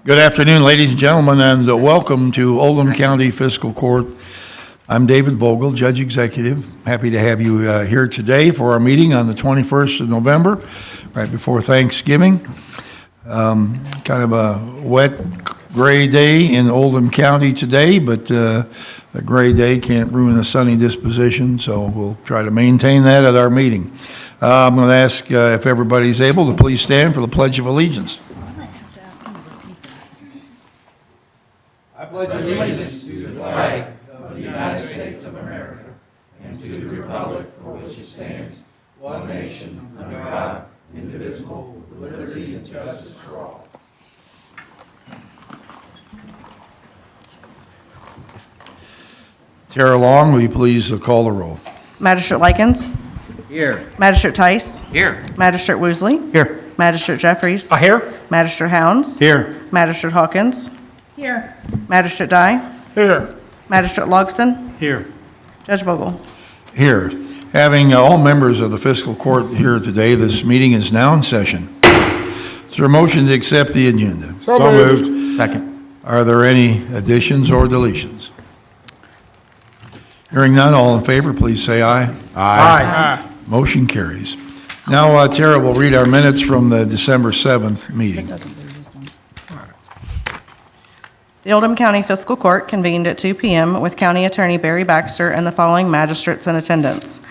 Good afternoon, ladies and gentlemen, and welcome to Oldham County Fiscal Court. I'm David Vogel, Judge Executive. Happy to have you here today for our meeting on the 21st of November, right before Thanksgiving. Kind of a wet, gray day in Oldham County today, but a gray day can't ruin a sunny disposition, so we'll try to maintain that at our meeting. I'm going to ask if everybody's able to please stand for the Pledge of Allegiance. I pledge allegiance to the flag of the United States of America and to the republic for which it stands, one nation, under God, indivisible, with liberty and justice for all. Tara Long, will you please call the roll? Magistrate Likens. Here. Magistrate Tice. Here. Magistrate Woosley. Here. Magistrate Jeffries. Here. Magistrate Hounds. Here. Magistrate Hawkins. Here. Magistrate Dye. Here. Magistrate Logston. Here. Judge Vogel. Here. Having all members of the fiscal court here today, this meeting is now in session. Is there a motion to accept the agenda? So moved. Second. Are there any additions or deletions? Hearing none, all in favor, please say aye. Aye. Motion carries. Now, Tara will read our minutes from the December 7th meeting. The Oldham County Fiscal Court convened at 2 p.m. with County Attorney Barry Baxter and the following magistrates in attendance: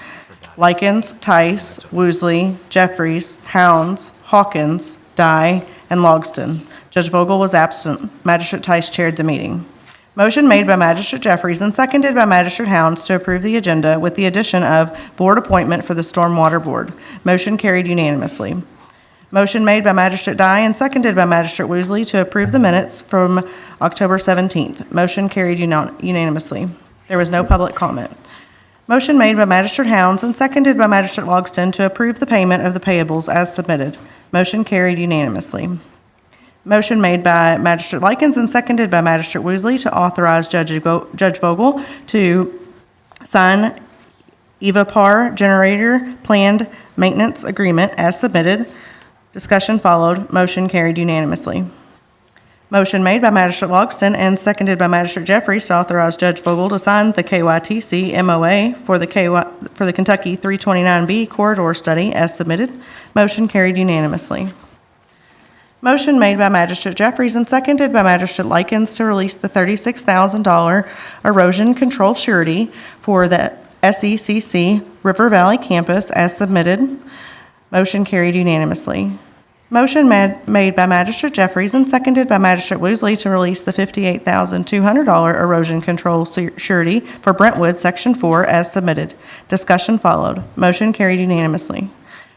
Likens, Tice, Woosley, Jeffries, Hounds, Hawkins, Dye, and Logston. Judge Vogel was absent. Magistrate Tice chaired the meeting. Motion made by Magistrate Jeffries and seconded by Magistrate Hounds to approve the agenda with the addition of board appointment for the Stormwater Board. Motion carried unanimously. Motion made by Magistrate Dye and seconded by Magistrate Woosley to approve the minutes from October 17th. Motion carried unanimously. There was no public comment. Motion made by Magistrate Hounds and seconded by Magistrate Logston to approve the payment of the payables as submitted. Motion carried unanimously. Motion made by Magistrate Likens and seconded by Magistrate Woosley to authorize Judge Vogel to sign EVAPAR generator planned maintenance agreement as submitted. Discussion followed. Motion carried unanimously. Motion made by Magistrate Logston and seconded by Magistrate Jeffries to authorize Judge Vogel to sign the KYTC MOA for the Kentucky 329B corridor study as submitted. Motion carried unanimously. Motion made by Magistrate Jeffries and seconded by Magistrate Likens to release the $36,000 erosion control surety for the SECC River Valley campus as submitted. Motion carried unanimously. Motion made by Magistrate Jeffries and seconded by Magistrate Woosley to release the $58,200 erosion control surety for Brentwood Section 4 as submitted. Discussion followed. Motion carried unanimously.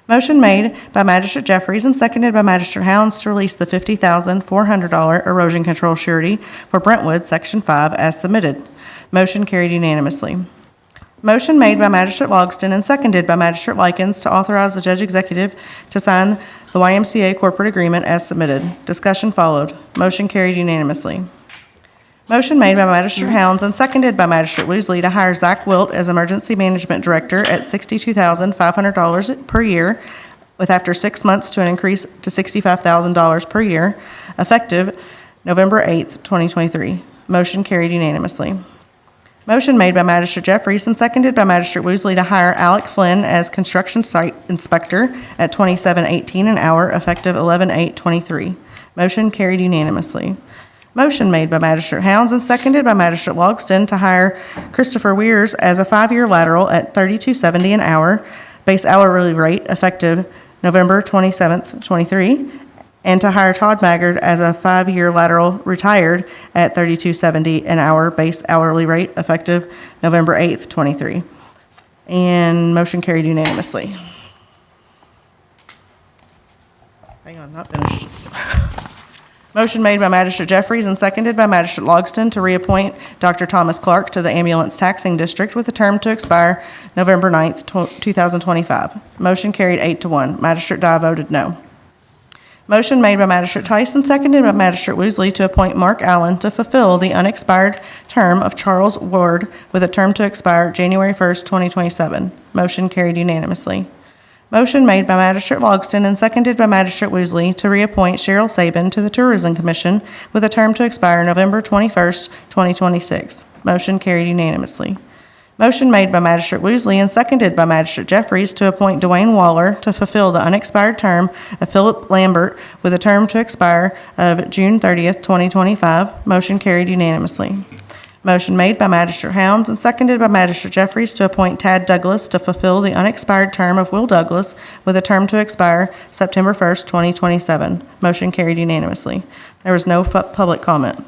Motion made by Magistrate Jeffries and seconded by Magistrate Hounds to release the $50,400 erosion control surety for Brentwood Section 5 as submitted. Motion carried unanimously. Motion made by Magistrate Logston and seconded by Magistrate Likens to authorize the Judge Executive to sign the YMCA corporate agreement as submitted. Discussion followed. Motion carried unanimously. Motion made by Magistrate Hounds and seconded by Magistrate Woosley to hire Zach Wilt as Emergency Management Director at $62,500 per year, with after 6 months to an increase to $65,000 per year, effective November 8th, 2023. Motion carried unanimously. Motion made by Magistrate Jeffries and seconded by Magistrate Woosley to hire Alec Flynn as Construction Site Inspector at $27.18 an hour, effective 11/8/23. Motion carried unanimously. Motion made by Magistrate Hounds and seconded by Magistrate Logston to hire Christopher Weirs as a 5-year lateral at $32.70 an hour, base hourly rate, effective November 27th, 23, and to hire Todd Maggard as a 5-year lateral retired at $32.70 an hour base hourly rate effective November 8th, 23. And motion carried unanimously. Hang on, not finished. Motion made by Magistrate Jeffries and seconded by Magistrate Logston to reappoint Dr. Thomas Clark to the Ambulance Taxing District with a term to expire November 9th, 2025. Motion carried 8-1. Magistrate Dye voted no. Motion made by Magistrate Tyson, seconded by Magistrate Woosley to appoint Mark Allen to fulfill the unexpired term of Charles Ward with a term to expire January 1st, 2027. Motion carried unanimously. Motion made by Magistrate Logston and seconded by Magistrate Woosley to reappoint Cheryl Saban to the Tourism Commission with a term to expire November 21st, 2026. Motion carried unanimously. Motion made by Magistrate Woosley and seconded by Magistrate Jeffries to appoint Dwayne Waller to fulfill the unexpired term of Philip Lambert with a term to expire of June 30th, 2025. Motion carried unanimously. Motion made by Magistrate Hounds and seconded by Magistrate Jeffries to appoint Tad Douglas to fulfill the unexpired term of Will Douglas with a term to expire September 1st, 2027. Motion carried unanimously. There was no public comment.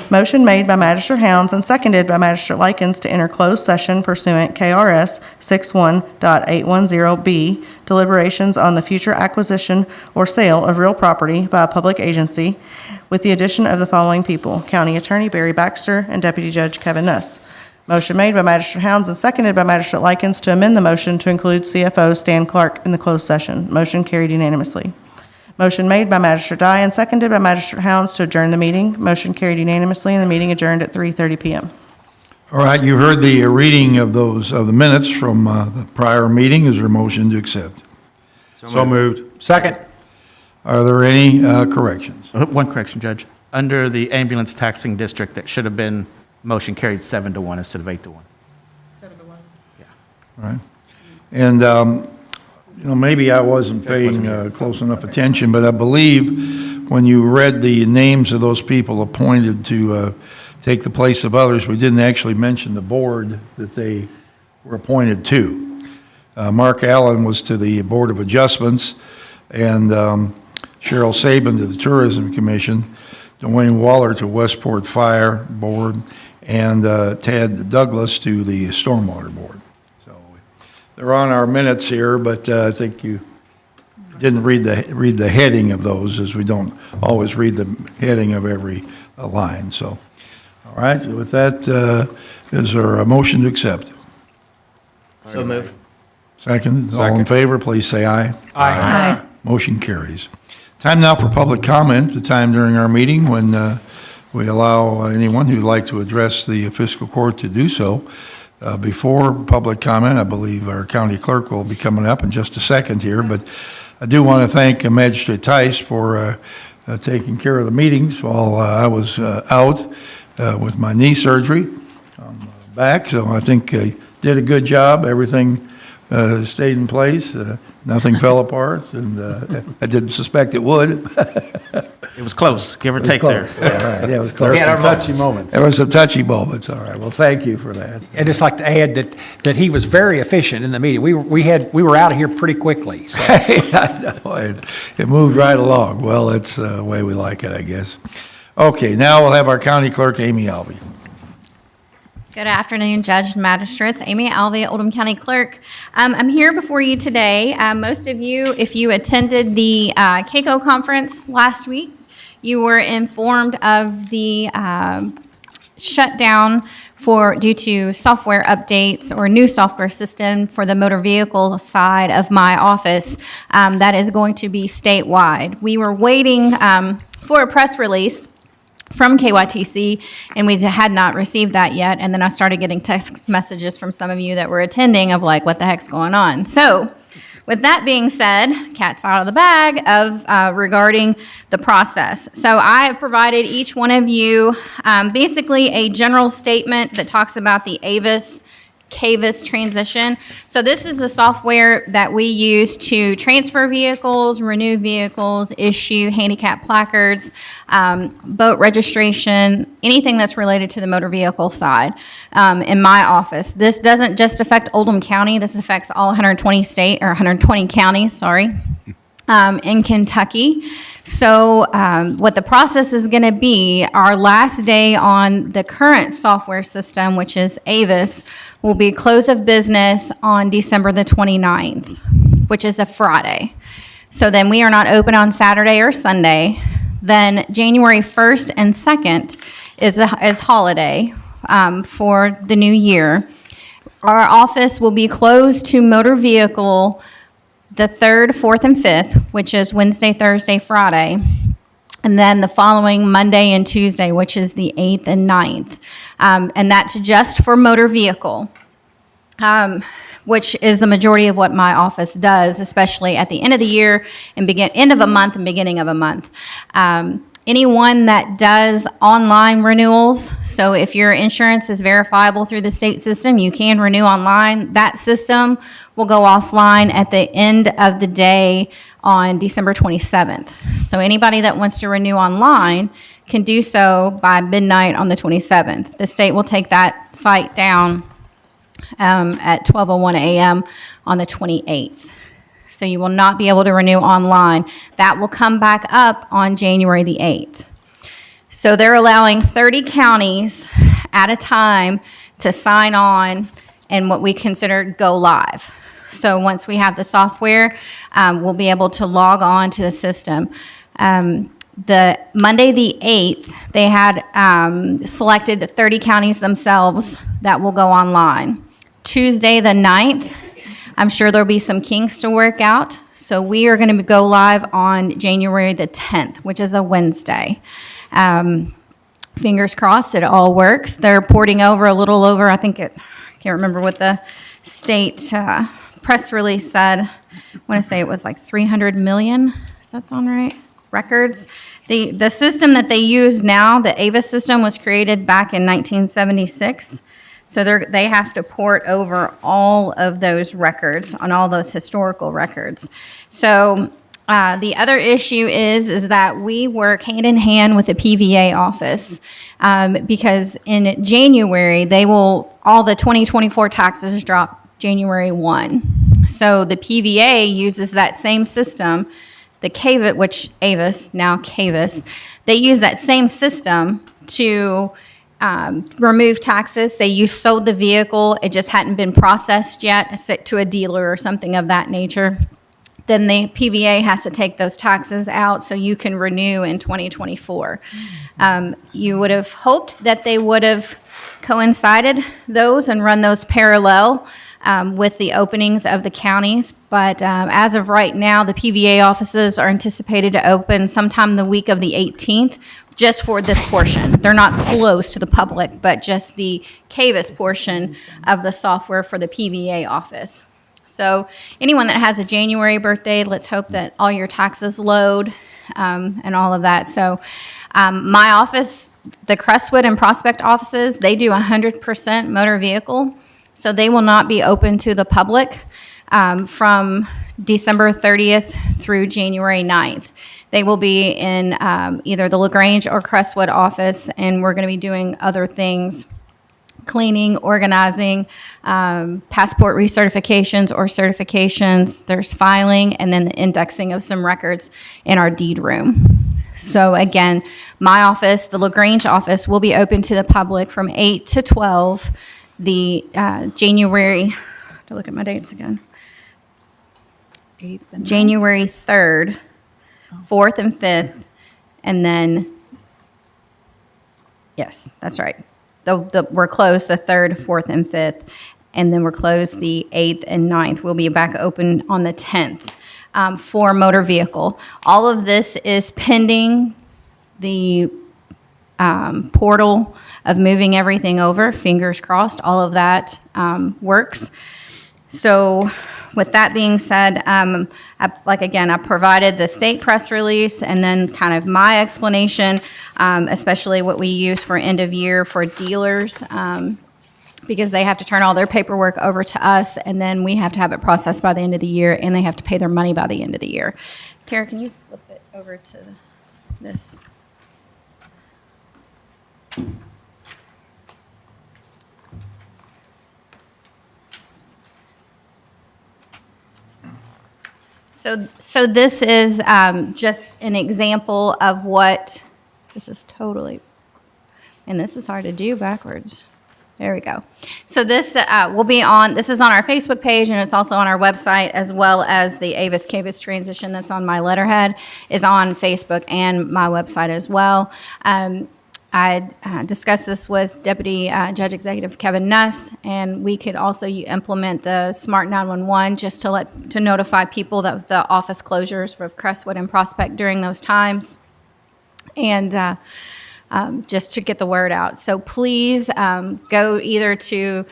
Motion made by Magistrate Hounds and seconded by Magistrate Likens to enter closed session pursuant KRS 61.810B, deliberations on the future acquisition or sale of real property by a public agency, with the addition of the following people: County Attorney Barry Baxter and Deputy Judge Kevin Nuss. Motion made by Magistrate Hounds and seconded by Magistrate Likens to amend the motion to include CFO Stan Clark in the closed session. Motion carried unanimously. Motion made by Magistrate Dye and seconded by Magistrate Hounds to adjourn the meeting. Motion carried unanimously, and the meeting adjourned at 3:30 p.m. All right, you heard the reading of the minutes from the prior meeting. Is there a motion to accept? So moved. Second. Are there any corrections? One correction, Judge. Under the ambulance taxing district, that should have been motion carried 7-1 instead of 8-1. All right. And, maybe I wasn't paying close enough attention, but I believe when you read the names of those people appointed to take the place of others, we didn't actually mention the board that they were appointed to. Mark Allen was to the Board of Adjustments, and Cheryl Saban to the Tourism Commission, Dwayne Waller to Westport Fire Board, and Tad Douglas to the Stormwater Board. So they're on our minutes here, but I think you didn't read the heading of those, as we don't always read the heading of every line. So, all right, with that, is there a motion to accept? So move. Second. All in favor, please say aye. Aye. Motion carries. Time now for public comment, the time during our meeting when we allow anyone who'd like to address the fiscal court to do so. Before public comment, I believe our county clerk will be coming up in just a second here, but I do want to thank Magistrate Tice for taking care of the meetings while I was out with my knee surgery on the back, so I think did a good job. Everything stayed in place. Nothing fell apart, and I didn't suspect it would. It was close, give or take there. Yeah, right. Yeah, it was close. We had our touchy moments. There was some touchy moments, all right. Well, thank you for that. I'd just like to add that he was very efficient in the meeting. We were out of here pretty quickly. So. I know, it moved right along. Well, that's the way we like it, I guess. Okay, now we'll have our county clerk, Amy Alvey. Good afternoon, Judge and Magistrates. Amy Alvey, Oldham County Clerk. I'm here before you today. Most of you, if you attended the CAECO conference last week, you were informed of the shutdown due to software updates or new software system for the motor vehicle side of my office that is going to be statewide. We were waiting for a press release from KYTC, and we had not received that yet. And then I started getting text messages from some of you that were attending of like, what the heck's going on? So with that being said, cat's out of the bag of regarding the process. So I have provided each one of you basically a general statement that talks about the CAVIS transition. So this is the software that we use to transfer vehicles, renew vehicles, issue handicap placards, boat registration, anything that's related to the motor vehicle side in my office. This doesn't just affect Oldham County. This affects all 120 counties, sorry, in Kentucky. So what the process is going to be, our last day on the current software system, which is AVIS, will be close of business on December the 29th, which is a Friday. So then we are not open on Saturday or Sunday. Then January 1st and 2nd is holiday for the new year. Our office will be closed to motor vehicle the 3rd, 4th, and 5th, which is Wednesday, Thursday, Friday, and then the following Monday and Tuesday, which is the 8th and 9th, and that's just for motor vehicle. which is the majority of what my office does, especially at the end of the year and end of a month and beginning of a month. Anyone that does online renewals, so if your insurance is verifiable through the state system, you can renew online. That system will go offline at the end of the day on December 27th. So anybody that wants to renew online can do so by midnight on the 27th. The state will take that site down at 12:01 a.m. on the 28th. So you will not be able to renew online. That will come back up on January the 8th. So they're allowing 30 counties at a time to sign on and what we consider go live. So once we have the software, we'll be able to log on to the system. The Monday the 8th, they had selected 30 counties themselves that will go online. Tuesday the 9th, I'm sure there'll be some kinks to work out. So we are going to go live on January the 10th, which is a Wednesday. Fingers crossed it all works. They're porting over a little over, I can't remember what the state press release said. I want to say it was like 300 million. Does that sound right? Records. The system that they use now, the AVIS system, was created back in 1976. So they have to port over all of those records on all those historical records. So the other issue is that we work hand in hand with the PVA office because in January, all the 2024 taxes drop January 1. So the PVA uses that same system, the CAVIT, which AVIS, now CAVIS, they use that same system to remove taxes. Say you sold the vehicle, it just hadn't been processed yet, to a dealer or something of that nature. Then the PVA has to take those taxes out so you can renew in 2024. You would have hoped that they would have coincided those and run those parallel with the openings of the counties. But as of right now, the PVA offices are anticipated to open sometime the week of the 18th, just for this portion. They're not closed to the public, but just the CAVIS portion of the software for the PVA office. So anyone that has a January birthday, let's hope that all your taxes load and all of that. So my office, the Crestwood and Prospect offices, they do 100% motor vehicle. So they will not be open to the public from December 30th through January 9th. They will be in either the LaGrange or Crestwood office, and we're going to be doing other things, cleaning, organizing, passport recertifications or certifications. There's filing, and then the indexing of some records in our deed room. So again, my office, the LaGrange office, will be open to the public from 8 to 12. The January, to look at my dates again. January 3rd, 4th and 5th, and then, yes, that's right. We're closed the 3rd, 4th, and 5th, and then we're closed the 8th and 9th. We'll be back open on the 10th for motor vehicle. All of this is pending the portal of moving everything over. Fingers crossed, all of that works. So with that being said, I provided the state press release and then kind of my explanation, especially what we use for end of year for dealers, because they have to turn all their paperwork over to us, and then we have to have it processed by the end of the year, and they have to pay their money by the end of the year. Tara, can you flip it over to this? So this is just an example of what, this is totally, and this is hard to do backwards. There we go. So this will be on, this is on our Facebook page, and it's also on our website, as well as the Avis Cavis transition that's on my letterhead is on Facebook and my website as well. I discussed this with Deputy Judge Executive Kevin Nuss, and we could also implement the Smart 911 just to notify people that the office closures for Crestwood and Prospect during those times, and just to get the word out. So please go either to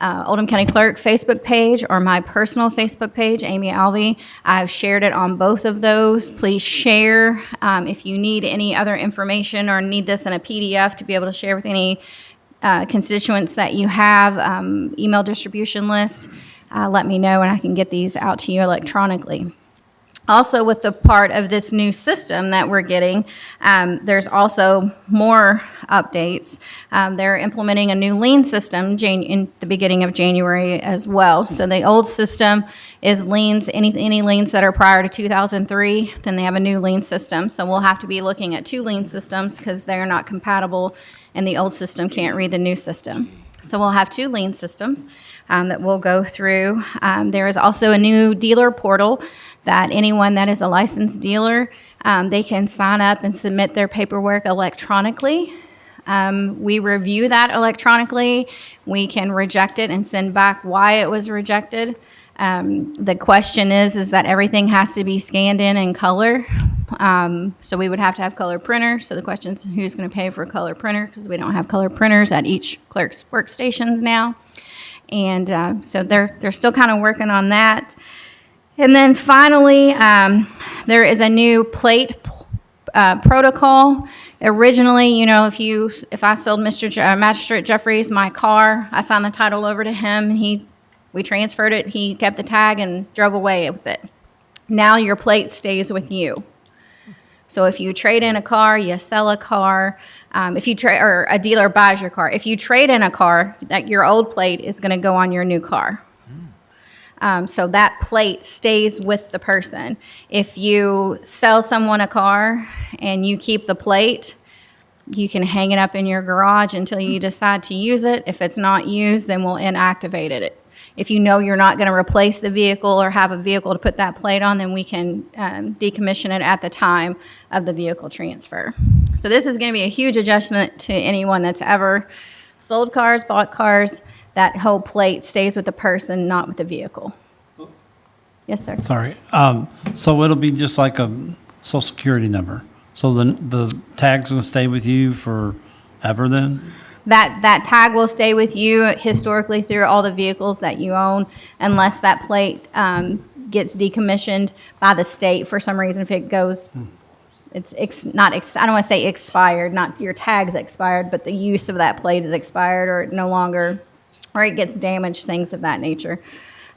Oldham County Clerk Facebook page or my personal Facebook page, Amy Alvey. I've shared it on both of those. Please share. If you need any other information or need this in a PDF to be able to share with any constituents that you have, email distribution list, let me know and I can get these out to you electronically. Also, with the part of this new system that we're getting, there's also more updates. They're implementing a new lien system in the beginning of January as well. So the old system is liens, any liens that are prior to 2003, then they have a new lien system. So we'll have to be looking at 2 lien systems because they're not compatible and the old system can't read the new system. So we'll have 2 lien systems that we'll go through. There is also a new dealer portal that anyone that is a licensed dealer, they can sign up and submit their paperwork electronically. We review that electronically. We can reject it and send back why it was rejected. The question is that everything has to be scanned in color. So we would have to have color printers. So the question is who's going to pay for a color printer because we don't have color printers at each clerk's workstations now. And so they're still kind of working on that. And then finally, there is a new plate protocol. Originally, you know, if I sold Magistrate Jeffries my car, I signed the title over to him. We transferred it. He kept the tag and drove away with it. Now your plate stays with you. So if you trade in a car, you sell a car. Or a dealer buys your car. If you trade in a car, that your old plate is going to go on your new car. So that plate stays with the person. If you sell someone a car and you keep the plate, you can hang it up in your garage until you decide to use it. If it's not used, then we'll inactivate it. If you know you're not going to replace the vehicle or have a vehicle to put that plate on, then we can decommission it at the time of the vehicle transfer. So this is going to be a huge adjustment to anyone that's ever sold cars, bought cars. That whole plate stays with the person, not with the vehicle. Yes, sir. Sorry. So it'll be just like a social security number. So the tag's going to stay with you forever then? That tag will stay with you historically through all the vehicles that you own unless that plate gets decommissioned by the state for some reason. If it goes, I don't want to say expired, not your tag's expired, but the use of that plate is expired or no longer, or it gets damaged, things of that nature.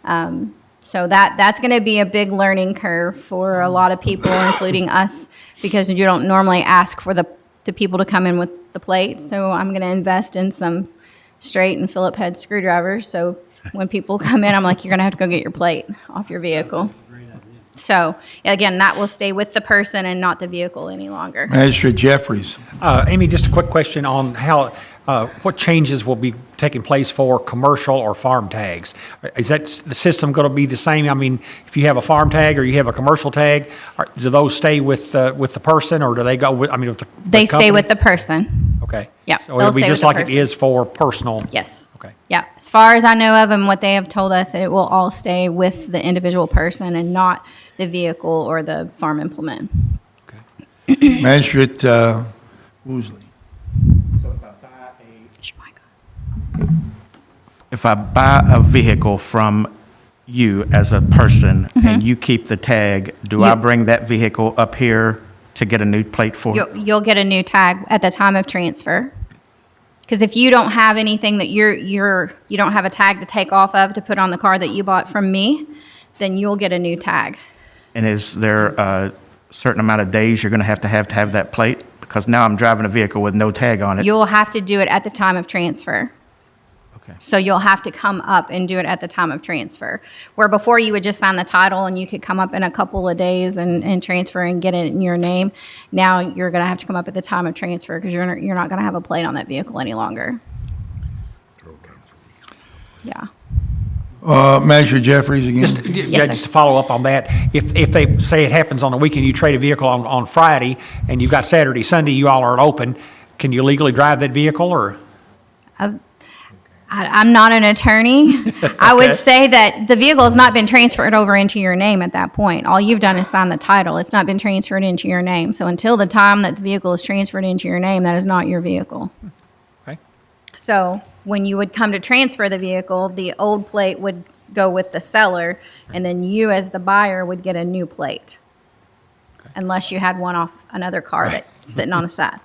So that's going to be a big learning curve for a lot of people, including us, because you don't normally ask for the people to come in with the plate. So I'm going to invest in some straight and Phillip head screwdrivers. So when people come in, I'm like, you're going to have to go get your plate off your vehicle. So again, that will stay with the person and not the vehicle any longer. Magistrate Jeffries. Amy, just a quick question on what changes will be taking place for commercial or farm tags? Is that the system going to be the same? I mean, if you have a farm tag or you have a commercial tag, do those stay with the person, or do they go with? With the they stay company? with the person. Okay. Yeah, So it'll be they'll just stay with like the it is for personal. Yes. Okay. Yeah. As far as I know of and what they have told us, it will all stay with the individual person and not the vehicle or the farm implement. Okay. Magistrate Woosley. If I buy a vehicle from you as a person and you keep the tag, do I bring that vehicle up here to get a new plate for it? You'll get a new tag at the time of transfer. Because if you don't have anything that you don't have a tag to take off of to put on the car that you bought from me, then you'll get a new tag. And is there a certain amount of days you're going to have that plate? Because now I'm driving a vehicle with no tag on it. You'll have to do it at the time of transfer. Okay. So you'll have to come up and do it at the time of transfer. Where before you would just sign the title and you could come up in a couple of days and transfer and get it in your name. Now you're going to have to come up at the time of transfer because you're not going to have a plate on that vehicle any longer. Yeah. Magistrate Jeffries again. Just to follow up on that, if they say it happens on the weekend, you trade a vehicle on Friday, and you've got Saturday, Sunday, you all are open, can you legally drive that vehicle, or? I'm not an attorney. I would say that the vehicle has not been transferred over into your name at that point. All you've done is sign the title. It's not been transferred into your name. So until the time that the vehicle is transferred into your name, that is not your vehicle. Okay. So when you would come to transfer the vehicle, the old plate would go with the seller, and then you as the buyer would get a new plate. Unless you had one off another car that's sitting on the side.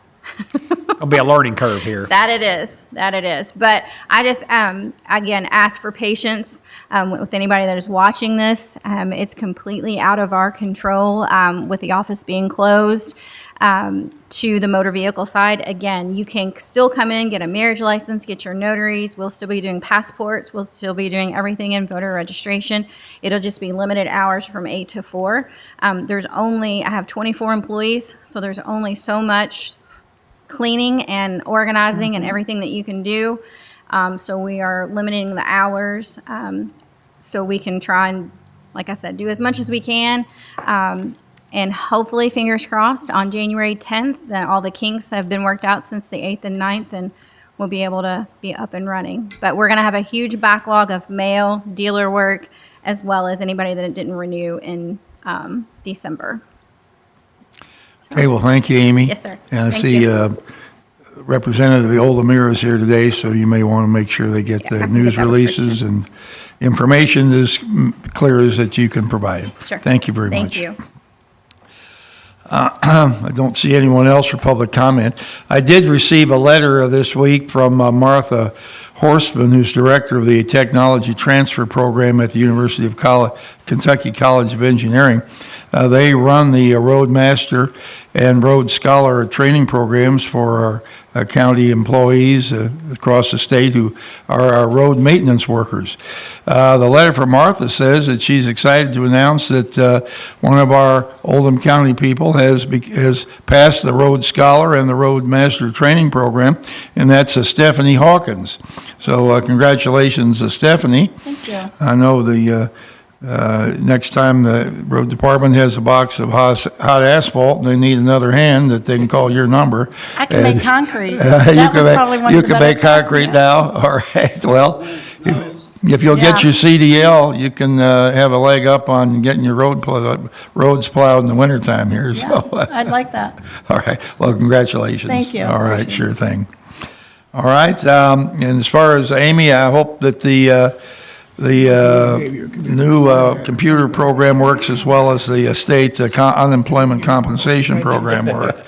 There'll be a learning curve here. That it is. But I just, again, ask for patience with anybody that is watching this. It's completely out of our control with the office being closed. To the motor vehicle side, again, you can still come in, get a marriage license, get your notaries. We'll still be doing passports. We'll still be doing everything in voter registration. It'll just be limited hours from 8 to 4. I have 24 employees, so there's only so much cleaning and organizing and everything that you can do. So we are limiting the hours so we can try and, like I said, do as much as we can. And hopefully, fingers crossed, on January 10th, that all the kinks have been worked out since the 8th and 9th, and we'll be able to be up and running. But we're going to have a huge backlog of mail, dealer work, as well as anybody that didn't renew in December. Okay, well, thank you, Amy. Yes, sir. And I Thank see you. Representative of the Oldham is here today, so you may want to make sure they get Yeah, I the can news get that releases and information as clear as that you can provide it. Sure. Thank you very much. Thank you. I don't see anyone else for public comment. I did receive a letter this week from Martha Horstman, who's director of the Technology Transfer Program at the University of Kentucky College of Engineering. They run the Roadmaster and Road Scholar training programs for our county employees across the state who are our road maintenance workers. The letter from Martha says that she's excited to announce that one of our Oldham County people has passed the Road Scholar and the Roadmaster training program, and that's Stephanie Hawkins. So congratulations, Stephanie. Thank you. I know the next time the road department has a box of hot asphalt and they need another hand, that they can call your number. I can make concrete. You That was can probably one you of the can better make concrete classes. now. All right. Well, if you'll get Yeah. your CDL, you can have a leg up on getting your roads plowed in the wintertime here. So, I'd like that. all right. Well, congratulations. Thank you. All right. Sure thing. All right. And as far as Amy, I hope that the new computer program works as well as the state unemployment compensation program work.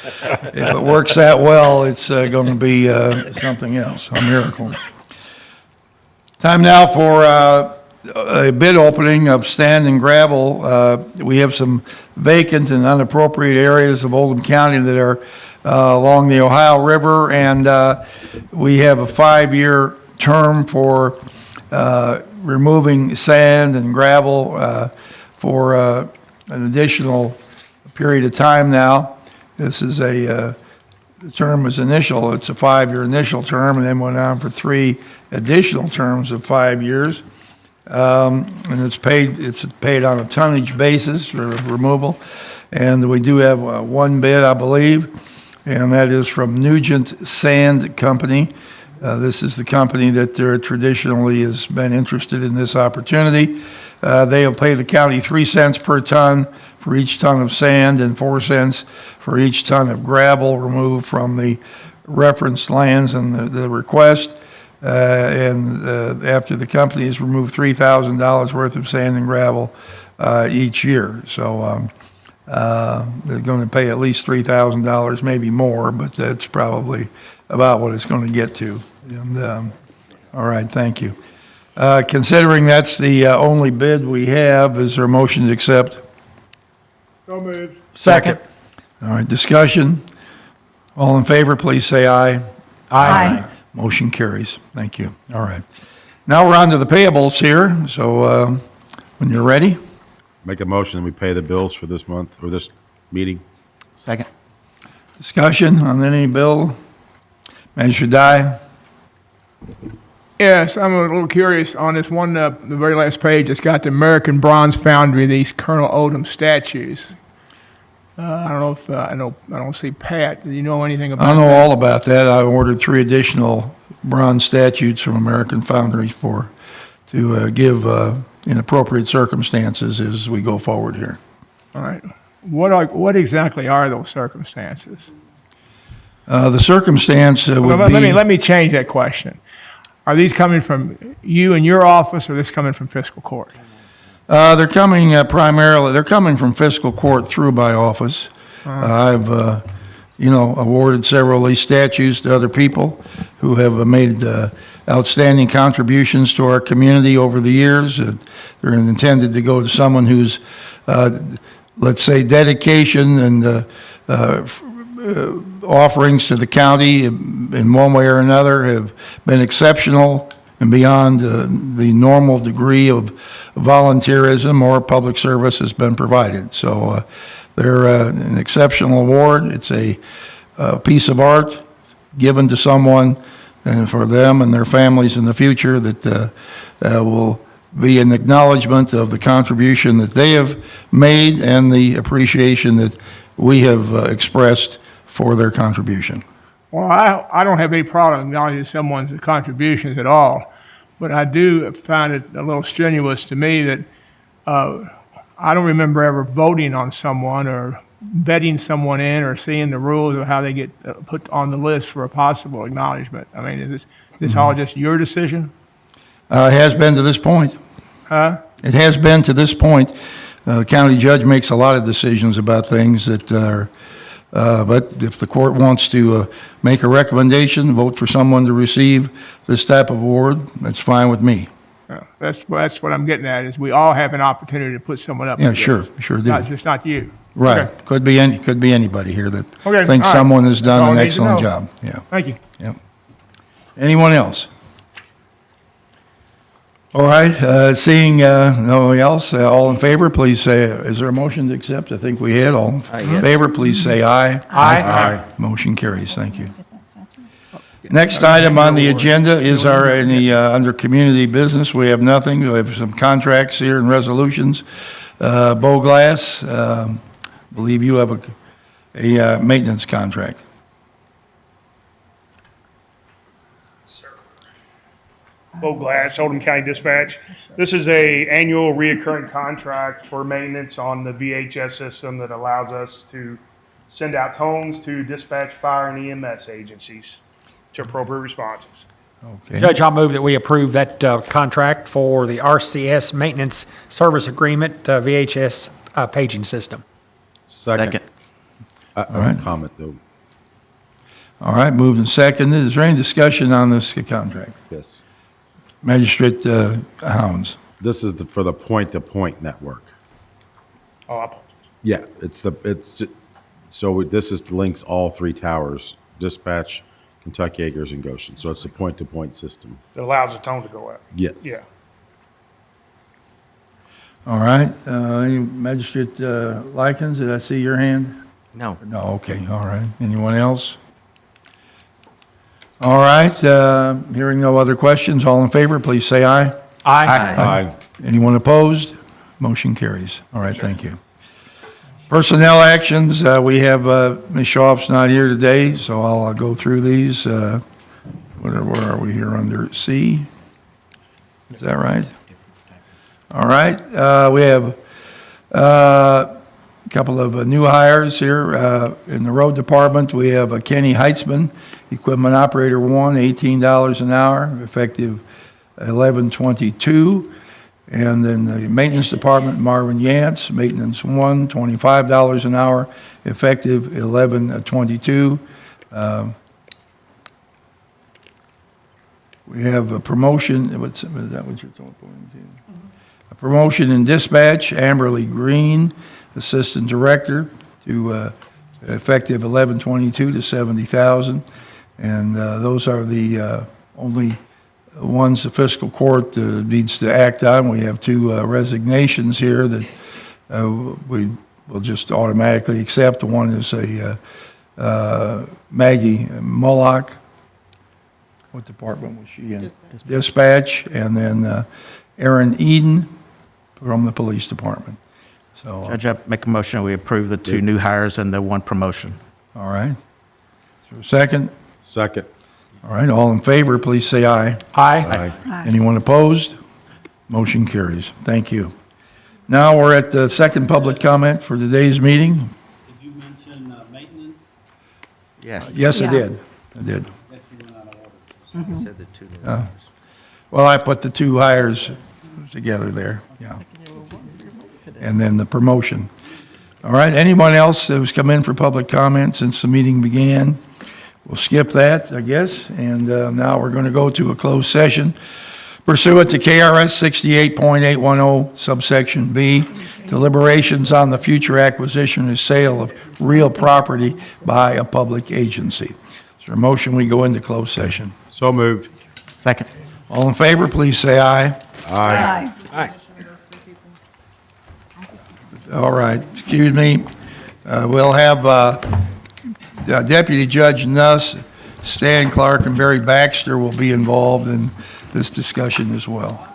If it works that well, it's going to be something else, a miracle. Time now for a bid opening of sand and gravel. We have some vacant and unappropriate areas of Oldham County that are along the Ohio River, and we have a 5-year term for removing sand and gravel for an additional period of time now. This is the term was initial, it's a 5-year initial term, and then went on for 3 additional terms of 5 years. And it's paid on a tonnage basis for removal. And we do have one bid, I believe, and that is from Nugent Sand Company. This is the company that traditionally has been interested in this opportunity. They'll pay the county 3 cents per ton for each ton of sand and 4 cents for each ton of gravel removed from the referenced lands and the request. And after the company has removed $3,000 worth of sand and gravel each year. So they're going to pay at least $3,000, maybe more, but that's probably about what it's going to get to. And all right, thank you. Considering that's the only bid we have, is there a motion to accept? So moved. Second. All right, discussion. All in favor, please say aye. Aye. Motion carries. Thank you. All right. Now we're on to the payables here. So when you're ready. Make a motion that we pay the bills for this month, or this meeting. Second. Discussion on any bill? Manager Dye? Yes, I'm a little curious on this one, the very last page. It's got the American Bronze Foundry, these Colonel Oldham statues. I don't know if I don't see Pat. Do you know anything about I know that? all about that. I ordered 3 additional bronze statues from American Foundry to give in appropriate circumstances as we go forward here. All right. What exactly are those circumstances? The circumstance would be... Let me change that question. Are these coming from you and your office, or this coming from fiscal court? They're coming they're coming from fiscal court through my office. I've, awarded several of these statues to other people who have made outstanding contributions to our community over the years. They're intended to go to someone whose, let's say, dedication and offerings to the county in one way or another have been exceptional and beyond the normal degree of volunteerism or public service has been provided. So they're an exceptional award. It's a piece of art given to someone and for them and their families in the future that will be an acknowledgement of the contribution that they have made and the appreciation that we have expressed for their contribution. Well, I don't have any problem acknowledging someone's contributions at all, but I do find it a little strenuous to me that I don't remember ever voting on someone or vetting someone in or seeing the rules of how they get put on the list for a possible acknowledgement. I mean, is this all just your decision? It has been to this point. Huh? It has been to this point. The county judge makes a lot of decisions about things that are, but if the court wants to make a recommendation, vote for someone to receive this type of award, that's fine with me. That's what I'm getting at, is we all have an opportunity to put someone up. Yeah, for sure, this. sure do. Not just not you. Right. Okay. Could be anybody here that Okay, thinks all right. someone has That's all done I an need to excellent know. job. Yeah. Thank you. Yep. Anyone else? All right, seeing nobody else, all in favor, please say, is there a motion to accept? I think we had. All in favor, please say aye. Aye. Motion carries. Thank you. Next item on the agenda is under community business. We have nothing. We have some contracts here and resolutions. Bo Glass, believe you have a maintenance contract. Bo Glass, Oldham County Dispatch. This is a annual reoccurring contract for maintenance on the VHS system that allows us to send out tones to dispatch fire and EMS agencies to appropriate responses. Okay. Judge, I'll move that we approve that contract for the RCS Maintenance Service Agreement VHS paging system. Second. All right. Comment, though. All right, moved and seconded. Is there any discussion on this contract? Yes. Magistrate Hounds. This is for the point-to-point network. Oh, I apologize. Yeah, this links all three towers, Dispatch, Kentucky Acres, and Goshen. So it's a point-to-point system. That allows the tone to go up. Yes. Yeah. All right, any Magistrate Likens, did I see your hand? No. No, okay, all right. Anyone else? All right, hearing no other questions, all in favor, please say aye. Aye. Anyone opposed? Motion carries. All right, thank you. Personnel actions, we have, Ms. Schaup's not here today, so I'll go through these. Where are we here under C? Is that right? All right, we have a couple of new hires here. In the road department, we have Kenny Heitzman, Equipment Operator 1, $18 an hour, effective 11/22. And then the maintenance department, Marvin Yance, Maintenance 1, $25 an hour, effective 11/22. We have a promotion, is that what you're talking about? A promotion in dispatch, Amberly Green, Assistant Director, to effective 11/22 to $70,000. And those are the only ones the fiscal court needs to act on. We have two resignations here that we will just automatically accept. One is a Maggie Mullock. What department was she in? Dispatch. And then Aaron Eden from the police department. So, Judge, I make a motion, we approve the two new hires and the one promotion. all right. Is there a second? Second. All right, all in favor, please say aye. Aye. Anyone opposed? Motion carries. Thank you. Now we're at the second public comment for today's meeting. Did you mention maintenance? Yes. Yes, I Yeah. did. I did. That you went out of order. Said the two new hires. Well, I put the two hires together there, yeah. And then the promotion. All right, anyone else who's come in for public comment since the meeting began? We'll skip that, I guess, and now we're going to go to a closed session pursuant to KRS 68.810 subsection B, deliberations on the future acquisition or sale of real property by a public agency. Is there a motion we go into closed session? So moved. Second. All in favor, please say aye. Aye. All right, excuse me. We'll have Deputy Judge Nuss, Stan Clark, and Barry Baxter will be involved in this discussion as well.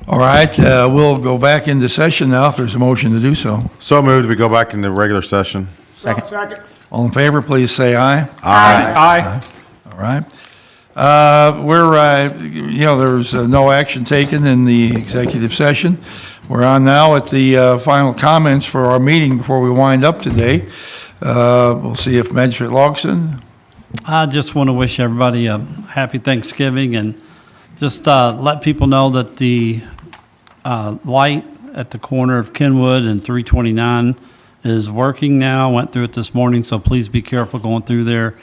All right, we'll go back into session now if there's a motion to do so. So moved, we go back into regular session. Second. All in favor, please say aye. Aye. All right. There was no action taken in the executive session. We're on now at the final comments for our meeting before we wind up today. We'll see if Magistrate Logson. I just want to wish everybody a happy Thanksgiving and just let people know that the light at the corner of Kenwood and 329 is working now. Went through it this morning, so please be careful going through there.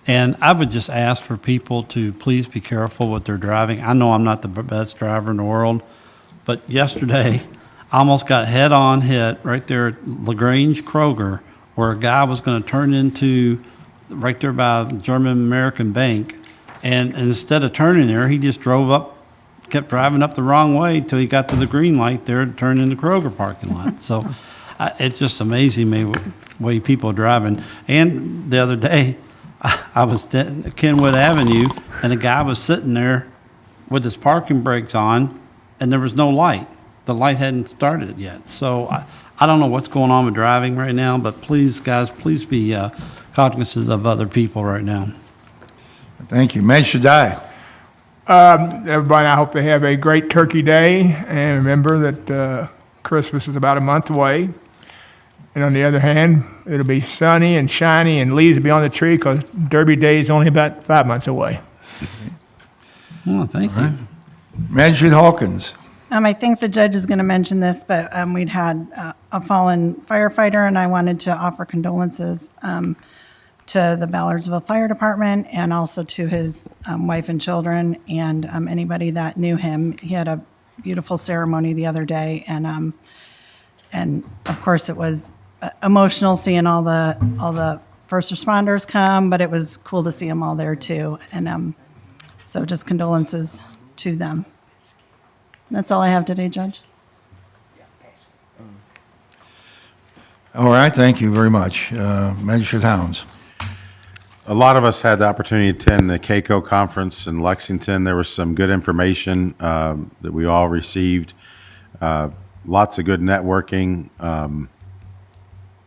And I would just ask for people to please be careful with their driving. I know I'm not the best driver in the world, but yesterday I almost got head-on hit right there at LaGrange Kroger, where a guy was going to turn into right there by German-American Bank. And instead of turning there, he just kept driving up the wrong way till he got to the green light there to turn in the Kroger parking lot. So it's just amazing me the way people are driving. And the other day, I was at Kenwood Avenue, and a guy was sitting there with his parking brakes on, and there was no light. The light hadn't started yet. So I don't know what's going on with driving right now, but please, guys, please be cognizant of other people right now. Thank you. Magistrate Dye. Everybody, I hope they have a great Turkey Day, and remember that Christmas is about a month away. And on the other hand, it'll be sunny and shiny, and leaves will be on the tree because Derby Day is only about 5 months away. Oh, thank you. Magistrate Hawkins. I think the judge is going to mention this, but we'd had a fallen firefighter, and I wanted to offer condolences to the Ballardsville Fire Department and also to his wife and children and anybody that knew him. He had a beautiful ceremony the other day, and of course it was emotional seeing all the first responders come, but it was cool to see them all there too. And so just condolences to them. That's all I have today, Judge. All right, thank you very much. Magistrate Hounds. A lot of us had the opportunity to attend the CAECO conference in Lexington. There was some good information that we all received. Lots of good networking.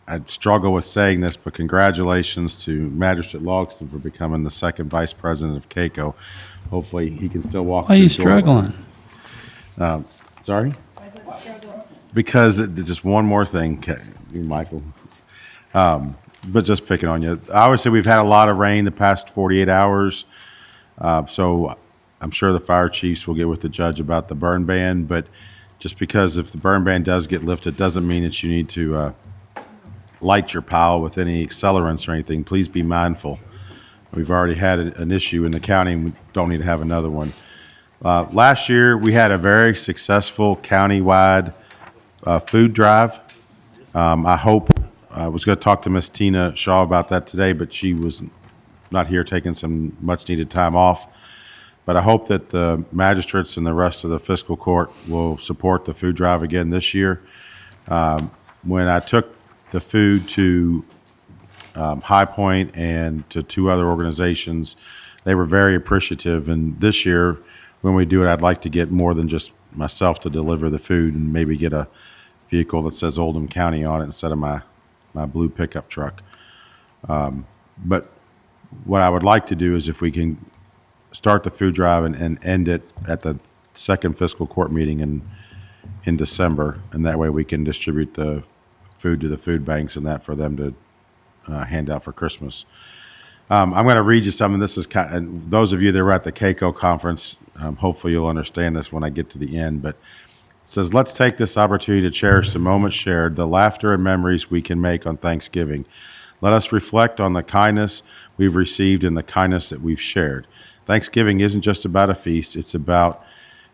I'd struggle with saying this, but congratulations to Magistrate Logston for becoming the second vice president of CAECO. Hopefully, he can still walk. Why are you through the door. struggling? Sorry? Because just one more thing, Michael. But just picking on you. Obviously, we've had a lot of rain the past 48 hours. So I'm sure the fire chiefs will get with the judge about the burn ban. But just because if the burn ban does get lifted, doesn't mean that you need to light your pile with any accelerants or anything. Please be mindful. We've already had an issue in the county, and we don't need to have another one. Last year, we had a very successful countywide food drive. I was going to talk to Miss Tina Shaw about that today, but she was not here, taking some much-needed time off. But I hope that the magistrates and the rest of the fiscal court will support the food drive again this year. When I took the food to High Point and to two other organizations, they were very appreciative. And this year, when we do it, I'd like to get more than just myself to deliver the food and maybe get a vehicle that says Oldham County on it instead of my blue pickup truck. But what I would like to do is if we can start the food drive and end it at the second fiscal court meeting in December, and that way we can distribute the food to the food banks and that for them to hand out for Christmas. I'm going to read you something. This is and those of you that were at the CAECO conference, hopefully you'll understand this when I get to the end, but it says, let's take this opportunity to cherish the moments shared, the laughter and memories we can make on Thanksgiving. Let us reflect on the kindness we've received and the kindness that we've shared. Thanksgiving isn't just about a feast. It's about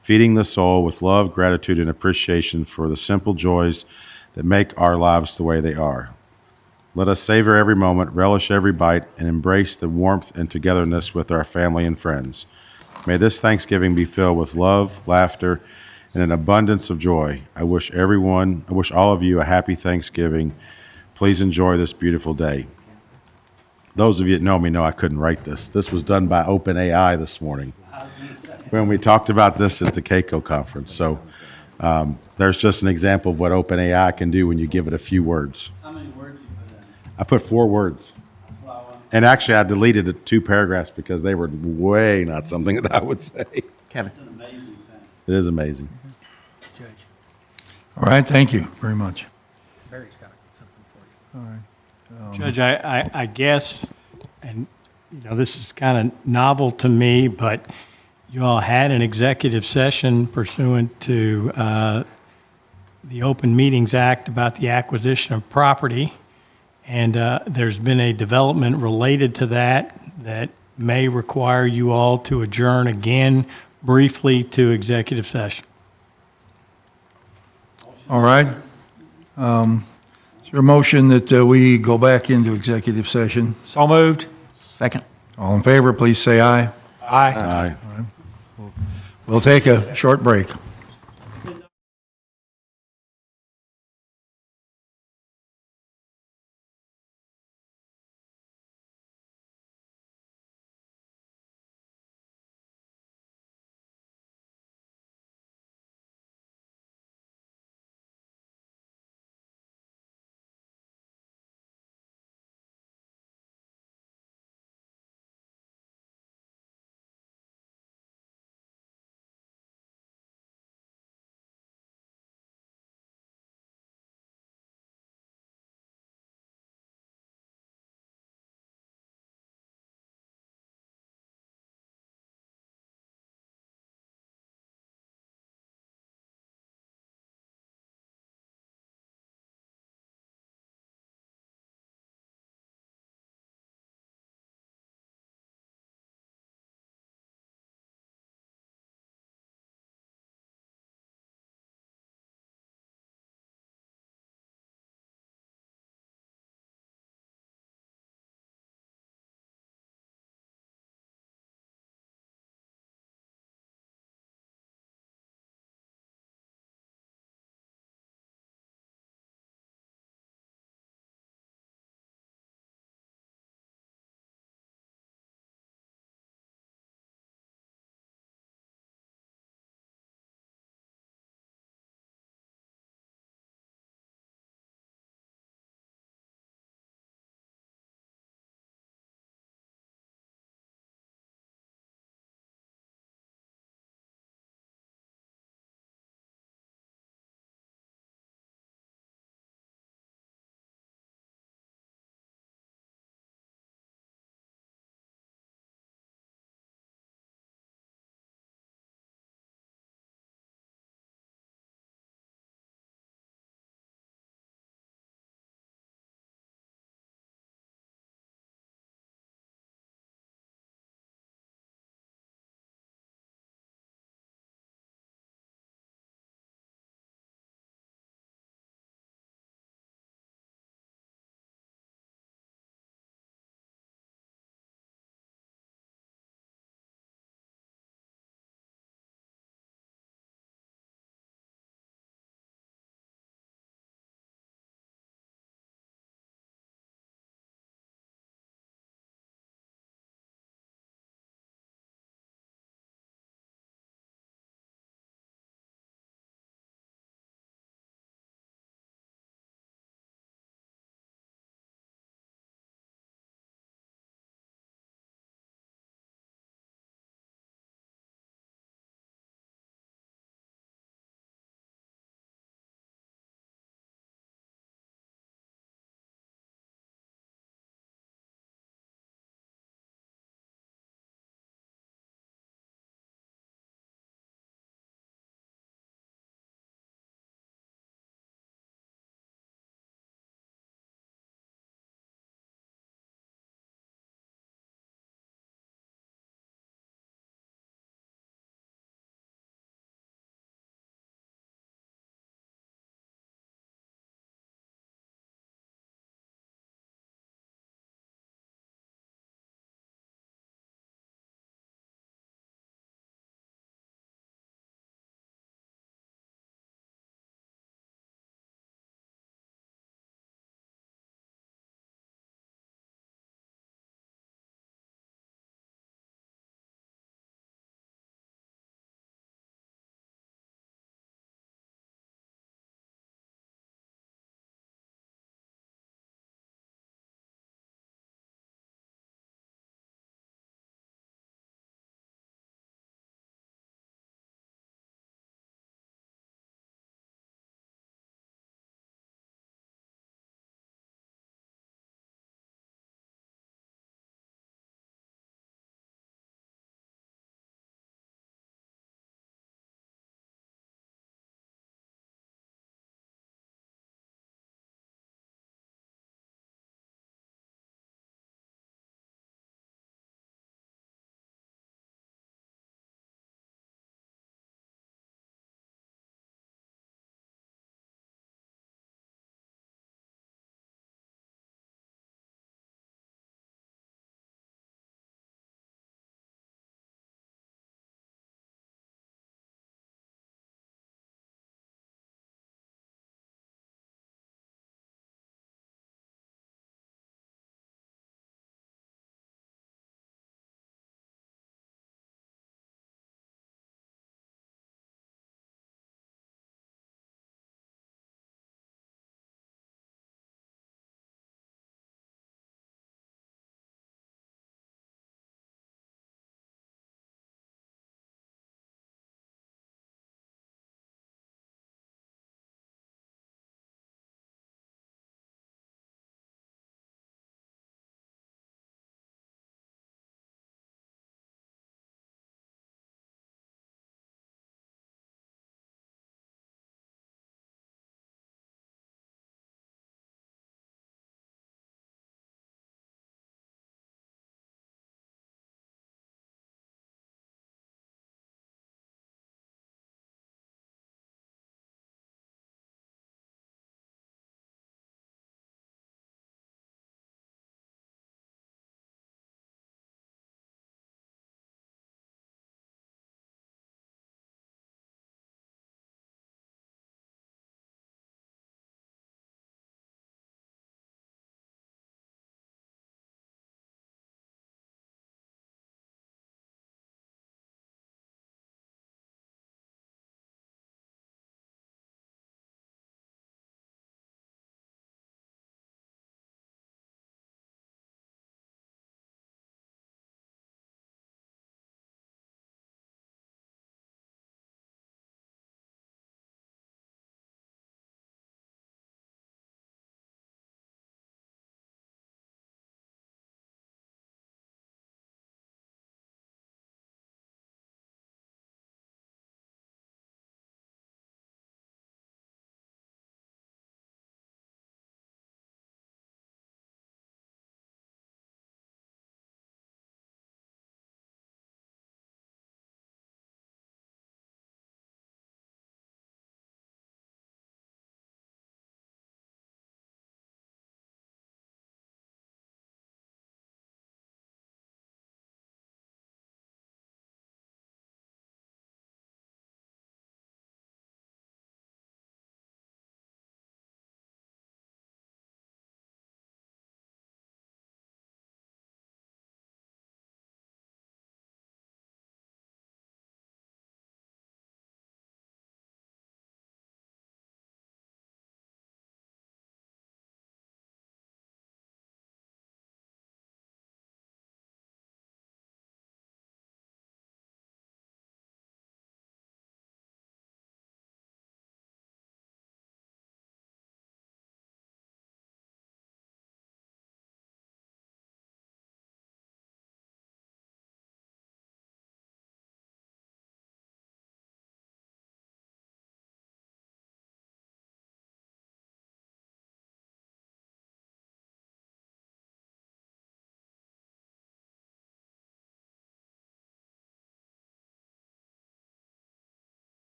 feeding the soul with love, gratitude, and appreciation for the simple joys that make our lives the way they are. Let us savor every moment, relish every bite, and embrace the warmth and togetherness with our family and friends. May this Thanksgiving be filled with love, laughter, and an abundance of joy. I wish all of you a happy Thanksgiving. Please enjoy this beautiful day. Those of you that know me know I couldn't write this. This was done by OpenAI this morning. when we talked about this at the CAECO conference. So there's just an example of what OpenAI can do when you give it a few words. How many words you put in? I put 4 words. And actually, I deleted 2 paragraphs because they were way not something that I would say. Kevin. It's an amazing thing. It is amazing. All right, thank you very much. Barry's got something for you. Judge, I guess, and, you know, this is kind of novel to me, but you all had an executive session pursuant to the Open Meetings Act about the acquisition of property, and there's been a development related to that that may require you all to adjourn again briefly to executive session. All right. Is there a motion that we go back into executive session? So moved. Second. All in favor, please say aye. Aye. Aye. We'll take a short break.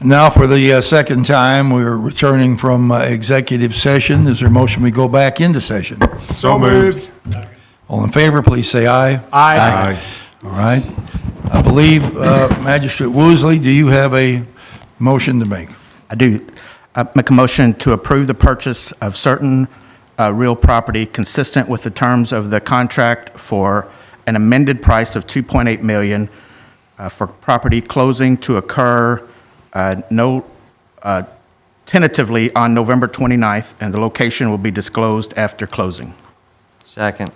Now, for the second time, we're returning from executive session. Is there a motion we go back into session? So moved. All in favor, please say aye. Aye. All right. I believe Magistrate Woosley, do you have a motion to make? I do. Make a motion to approve the purchase of certain real property consistent with the terms of the contract for an amended price of $2.8 million for property closing to occur tentatively on November 29th, and the location will be disclosed after closing. Second.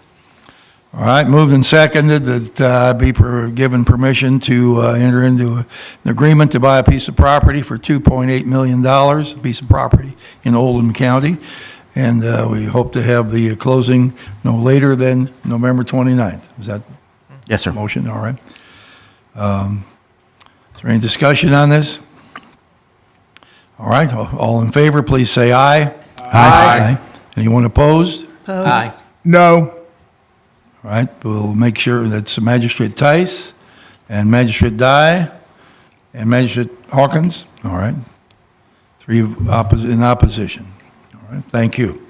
All right, moved and seconded that be given permission to enter into an agreement to buy a piece of property for $2.8 million, a piece of property in Oldham County. And we hope to have the closing no later than November 29th. Is that Yes, sir. motion? All right. Is there any discussion on this? All right, all in favor, please say aye. Aye. Anyone opposed? Opposed? No. All right, we'll make sure that's Magistrate Tice and Magistrate Dye and Magistrate Hawkins. All right. 3 in opposition. All right, thank you.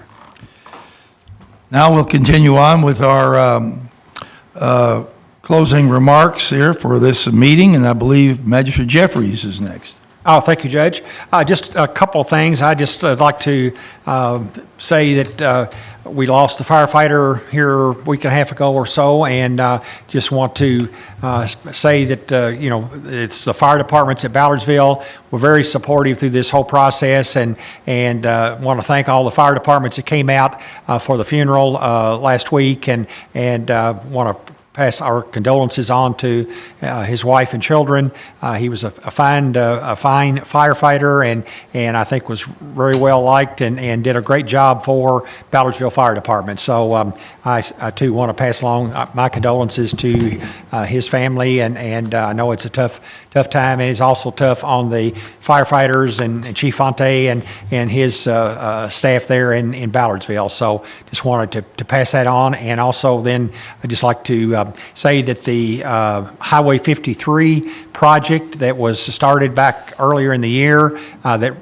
Now we'll continue on with our closing remarks here for this meeting, and I believe Magistrate Jeffries is next. Oh, thank you, Judge. Just a couple of things. I just like to say that we lost the firefighter here a week and a half ago or so, and just want to say that, it's the fire departments at Ballardsville were very supportive through this whole process, and want to thank all the fire departments that came out for the funeral last week, and want to pass our condolences on to his wife and children. He was a fine firefighter, and I think was very well liked and did a great job for Ballardsville Fire Department. So I too want to pass along my condolences to his family, and I know it's a tough time, and it's also tough on the firefighters and Chief Fonte and his staff there in Ballardsville. So just wanted to pass that on, and also then I'd just like to say that the Highway 53 project that was started back earlier in the year that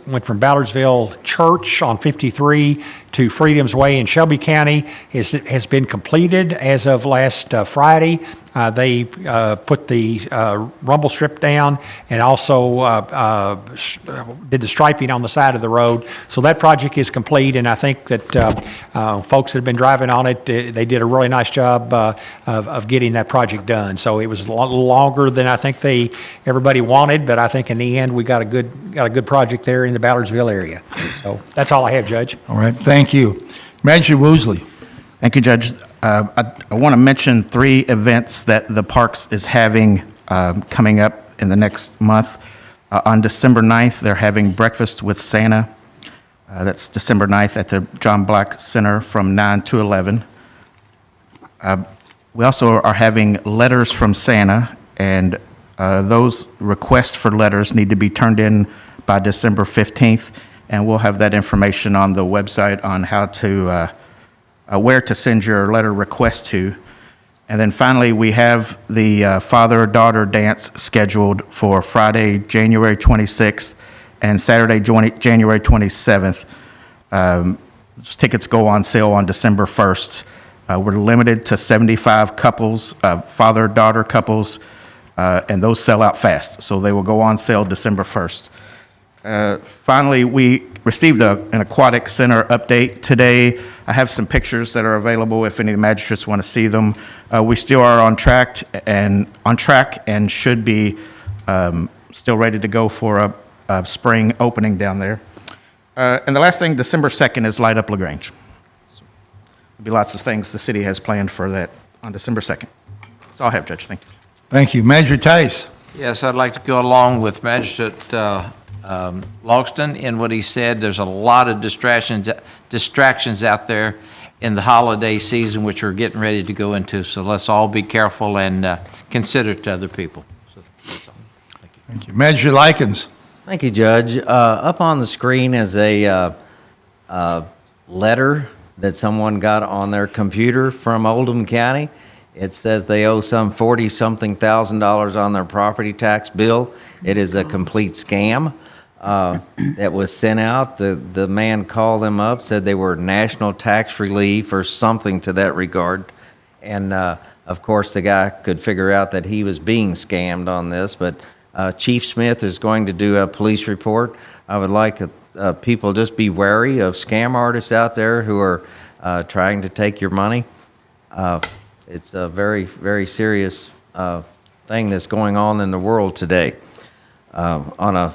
went from Ballardsville Church on 53 to Freedom's Way in Shelby County has been completed as of last Friday. They put the rumble strip down and also did the striping on the side of the road. So that project is complete, and I think that folks that have been driving on it, they did a really nice job of getting that project done. So it was a little longer than I think everybody wanted, but I think in the end we got a good project there in the Ballardsville area. So that's all I have, Judge. All right, thank you. Magistrate Woosley. Thank you, Judge. I want to mention 3 events that the Parks is having coming up in the next month. On December 9th, they're having Breakfast with Santa. That's December 9th at the John Black Center from 9 to 11. We also are having Letters from Santa, and those requests for letters need to be turned in by December 15th, and we'll have that information on the website on how to where to send your letter request to. And then finally, we have the father-daughter dance scheduled for Friday, January 26th, and Saturday, January 27th. Tickets go on sale on December 1st. We're limited to 75 couples, father-daughter couples, and those sell out fast. So they will go on sale December 1st. Finally, we received an aquatic center update today. I have some pictures that are available if any of the magistrates want to see them. We still are on track and should be still ready to go for a spring opening down there. And the last thing, December 2nd is Light Up LaGrange. So there'll be lots of things the city has planned for that on December 2nd. That's all I have, Judge. Thank you. Thank you. Magistrate Tice. Yes, I'd like to go along with Magistrate Logston in what he said. There's a lot of distractions out there in the holiday season, which we're getting ready to go into. So let's all be careful and considerate to other people. So that's all. Thank you. Thank you. Magistrate Likens. Thank you, Judge. Up on the screen is a letter that someone got on their computer from Oldham County. It says they owe some 40-something thousand on their property tax bill. It is a complete scam that was sent out. The man called them up, said they were national tax relief or something to that regard. And, of course, the guy could figure out that he was being scammed on this. But Chief Smith is going to do a police report. I would like people just be wary of scam artists out there who are trying to take your money. It's a very, very serious thing that's going on in the world today. On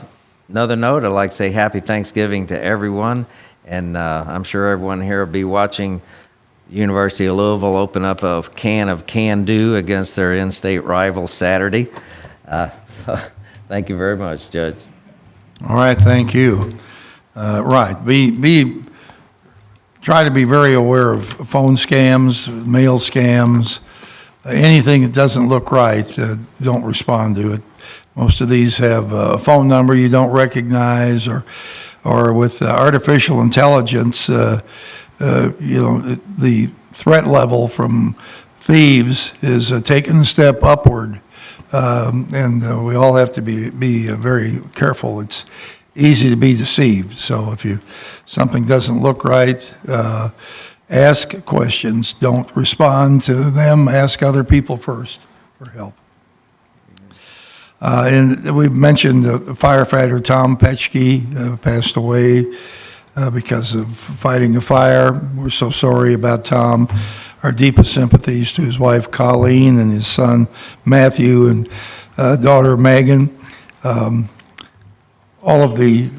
another note, I'd like to say happy Thanksgiving to everyone, and I'm sure everyone here will be watching University of Louisville open up a can of Can-Do against their in-state rival Saturday. So thank you very much, Judge. All right, thank you. Right, try to be very aware of phone scams, mail scams, anything that doesn't look right, don't respond to it. Most of these have a phone number you don't recognize, or with artificial intelligence, the threat level from thieves is taking a step upward. And we all have to be very careful. It's easy to be deceived. So if something doesn't look right, ask questions. Don't respond to them. Ask other people first for help. And we mentioned firefighter Tom Petschke passed away because of fighting a fire. We're so sorry about Tom. Our deepest sympathies to his wife Colleen and his son Matthew and daughter Megan. All of the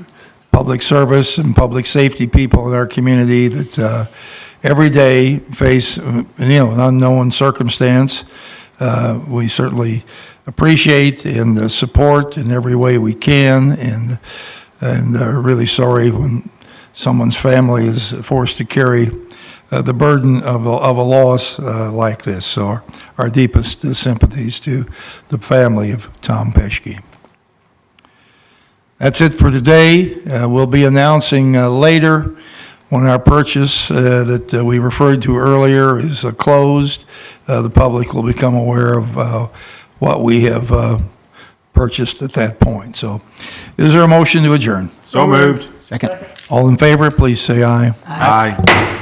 public service and public safety people in our community that every day face an unknown circumstance. We certainly appreciate and support in every way we can, and are really sorry when someone's family is forced to carry the burden of a loss like this. So our deepest sympathies to the family of Tom Petschke. That's it for today. We'll be announcing later when our purchase that we referred to earlier is closed. The public will become aware of what we have purchased at that point. So is there a motion to adjourn? So moved. Second. All in favor, please say aye. Aye.